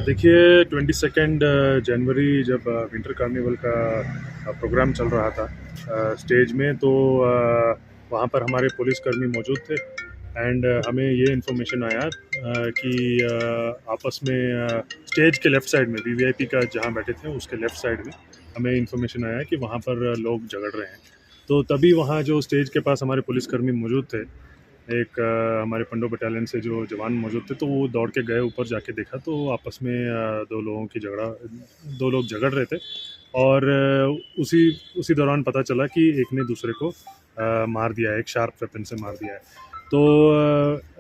देखिए 22 जनवरी जब winter carnival का प्रोग्राम चल रहा था स्टेज में, तो वहाँ पर हमारे पुलिसकर्मी मौजूद थे। एंड हमें ये इन्फॉर्मेशन आया कि आपस में स्टेज के लेफ़्ट साइड में वीवीआईपी का जहाँ बैठे थे उसके लेफ़्ट साइड में हमें इन्फॉर्मेशन आया कि वहाँ पर लोग झगड़ रहे हैं। तो तभी वहाँ जो स्टेज के पास हमारे पुलिसकर्मी मौजूद थे, एक हमारे पंडो बटालियन से जो जवान मौजूद थे, तो वो दौड़ के गए, ऊपर जाके देखा तो आपस में दो लोग झगड़ रहे थे। और उसी उसी दौरान पता चला कि एक ने दूसरे को मार दिया है, एक शार्प वेपन से मार दिया है। तो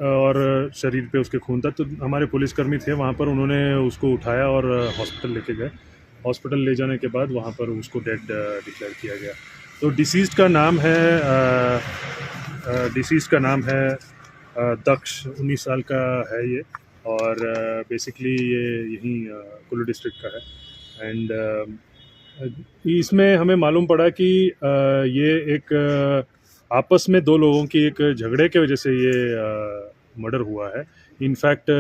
और शरीर पे उसके खून था। तो हमारे पुलिसकर्मी थे वहाँ पर, उन्होंने उसको उठाया और हॉस्पिटल लेके गए। हॉस्पिटल ले जाने के बाद वहाँ पर उसको डेड डिक्लेयर किया गया। तो डिसीज़्ड का नाम है दक्ष, 19 साल का है ये। और बेसिकली ये यहीं कुल्लू डिस्ट्रिक्ट का है। एंड इसमें हमें मालूम पड़ा कि ये एक आपस में दो लोगों की एक झगड़े के वजह से ये मर्डर हुआ है। इनफैक्ट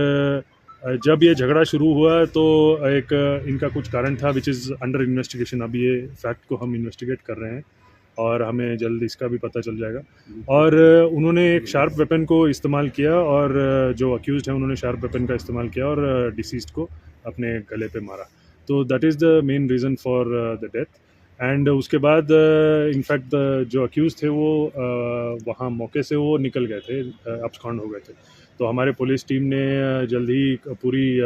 जब ये झगड़ा शुरू हुआ तो एक इनका कुछ कारण था विच इज़ अंडर इन्वेस्टिगेशन। अभी ये फैक्ट को हम इन्वेस्टिगेट कर रहे हैं और हमें जल्द इसका भी पता चल जाएगा। और उन्होंने एक शार्प वेपन को इस्तेमाल किया, और जो अक्यूज़ड हैं उन्होंने शार्प वेपन का इस्तेमाल किया और डिसीज़्ड को अपने गले पे मारा। तो that is the main reason for the death. And उसके बाद इनफैक्ट जो अक्यूज़ थे वो वहाँ मौके से वो निकल गए थे, अब्सकॉन्ड हो गए थे। तो हमारे पुलिस टीम ने जल्द ही पूरी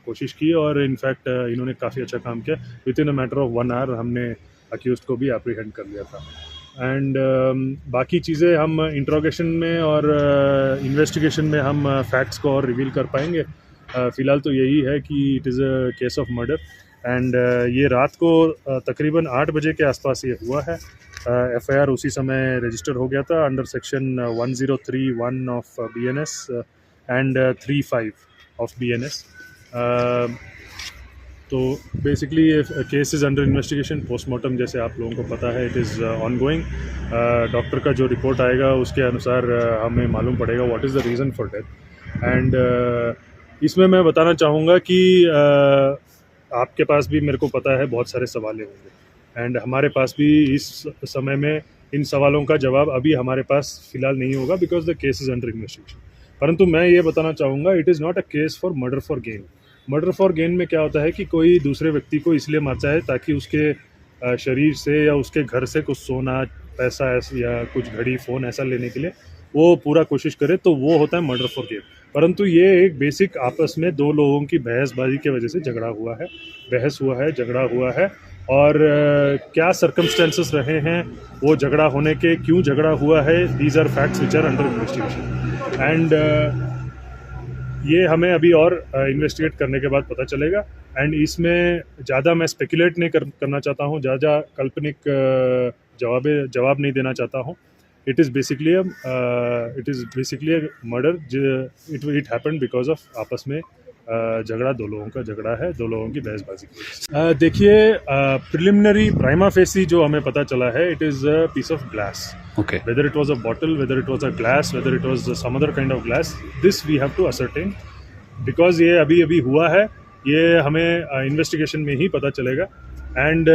कोशिश की, और इनफैक्ट इन्होंने काफ़ी अच्छा काम किया। Within a matter of 1 hour हमने अक्यूज़ड को भी एप्रीहेंड कर लिया था। एंड बाकी चीज़ें हम इंट्रोगेशन में और इन्वेस्टिगेशन में हम फैक्ट्स को और रिवील कर पाएंगे। फ़िलहाल तो यही है कि it is a case of murder. And ये रात को तकरीबन 8 बजे के आसपास ये हुआ है। एफआईआर उसी समय रजिस्टर हो गया था under section 1031 of BNS and 35 of BNS। तो बेसिकली ये case is under investigation. Postmortem जैसे आप लोगों को पता है इट इज़ ऑनगोइंग। डॉक्टर का जो रिपोर्ट आएगा उसके अनुसार हमें मालूम पड़ेगा what is the reason for death. And इसमें मैं बताना चाहूँगा कि आपके पास भी, मेरे को पता है, बहुत सारे सवाल होंगे। एंड हमारे पास भी इस समय में इन सवालों का जवाब अभी हमारे पास फ़िलहाल नहीं होगा, because the case is under investigation. परंतु मैं ये बताना चाहूँगा it is not a case for murder for gain. Murder for gain में क्या होता है कि कोई दूसरे व्यक्ति को इसलिए मारता है ताकि उसके शरीर से या उसके घर से कुछ सोना, पैसा या कुछ घड़ी, फ़ोन ऐसा लेने के लिए वो पूरा कोशिश करे, तो वो होता है मर्डर फॉर गेन। परंतु ये एक बेसिक आपस में दो लोगों की बहसबाजी की वजह से झगड़ा हुआ है, बहस हुआ है, झगड़ा हुआ है। और क्या सर्कमस्टेंसेस रहे हैं वो झगड़ा होने के, क्यों झगड़ा हुआ है, these are facts which are under investigation. And ये हमें अभी और इन्वेस्टिगेट करने के बाद पता चलेगा। एंड इसमें ज़्यादा मैं स्पेकुलेट नहीं करना चाहता हूँ, ज़्यादा काल्पनिक जवाब नहीं देना चाहता हूँ। It is basically murder. It happened because of आपस में झगड़ा, दो लोगों का झगड़ा है, दो लोगों की बहसबाजी। देखिए प्रिलिमिनरी प्राइमा फेसी जो हमें पता चला है, it is a piece of glass. Okay. Whether it was a bottle, whether it was a glass, whether it was some other kind of glass, this we have to ascertain, because ये अभी हुआ है, ये हमें investigation में ही पता चलेगा। And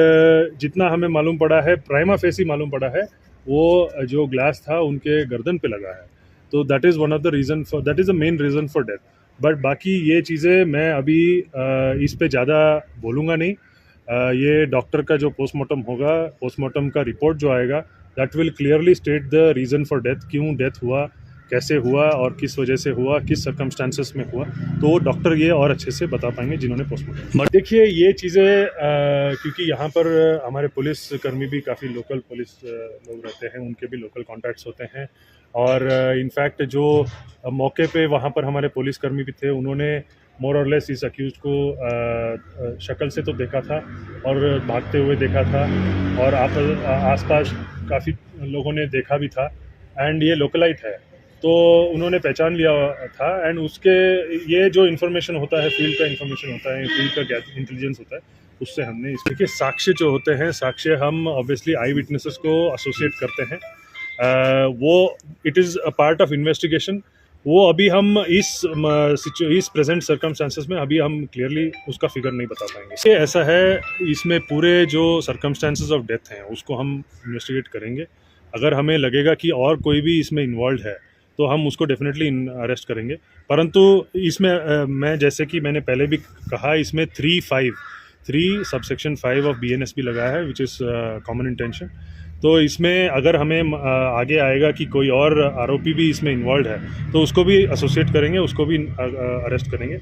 जितना हमें मालूम पड़ा है, प्राइमा फेसी मालूम पड़ा है, वो जो ग्लास था उनके गर्दन पे लगा है। तो that is one of the reason for, that is the main reason for death. But बाकी ये चीज़ें मैं अभी इस पे ज़्यादा बोलूँगा नहीं। ये डॉक्टर का जो पोस्टमार्टम होगा, पोस्टमार्टम का रिपोर्ट जो आएगा, that will clearly state the reason for death, क्यों डेथ हुआ, कैसे हुआ और किस वजह से हुआ, किस सर्कमस्टांसेस में हुआ। तो डॉक्टर ये और अच्छे से बता पाएंगे जिन्होंने पोस्टमार्टम। बट देखिए ये चीज़ें क्योंकि यहाँ पर हमारे पुलिस कर्मी भी काफ़ी लोकल पुलिस लोग रहते हैं, उनके भी लोकल कॉन्टैक्ट्स होते हैं। और इनफैक्ट जो मौके पे वहाँ पर हमारे पुलिस कर्मी भी थे, उन्होंने मोर और लेस इस अक्यूज़ को शक्ल से तो देखा था और भागते हुए देखा था, और आसपास काफ़ी लोगों ने देखा भी था। एंड ये लोकलाइट है, तो उन्होंने पहचान लिया था। एंड उसके ये जो इन्फॉर्मेशन होता है, फील्ड का इन्फॉर्मेशन होता है, फील्ड का इंटेलिजेंस होता है, उससे हमने इसके साक्ष्य जो होते हैं, साक्ष्य हम ऑब्वियसली आई विटनेसेस को एसोसिएट करते हैं। वो it is a part of investigation. वो अभी हम इस प्रेजेंट सर्कमस्टांसेस में अभी हम क्लियरली उसका फिगर नहीं बता पाएंगे। ये ऐसा है, इसमें पूरे जो सर्कमस्टांसेस ऑफ डेथ हैं उसको हम इन्वेस्टिगेट करेंगे। अगर हमें लगेगा कि और कोई भी इसमें इन्वॉल्व है तो हम उसको डेफिनेटली अरेस्ट करेंगे। परंतु इसमें मैं जैसे कि मैंने पहले भी कहा, इसमें 3 सबसेक्शन 5 ऑफ BNSB लगा है, विच इज़ कॉमन इंटेंशन। तो इसमें अगर हमें आगे आएगा कि कोई और आरोपी भी इसमें इन्वॉल्व है तो उसको भी एसोसिएट करेंगे, उसको भी अरेस्ट करेंगे।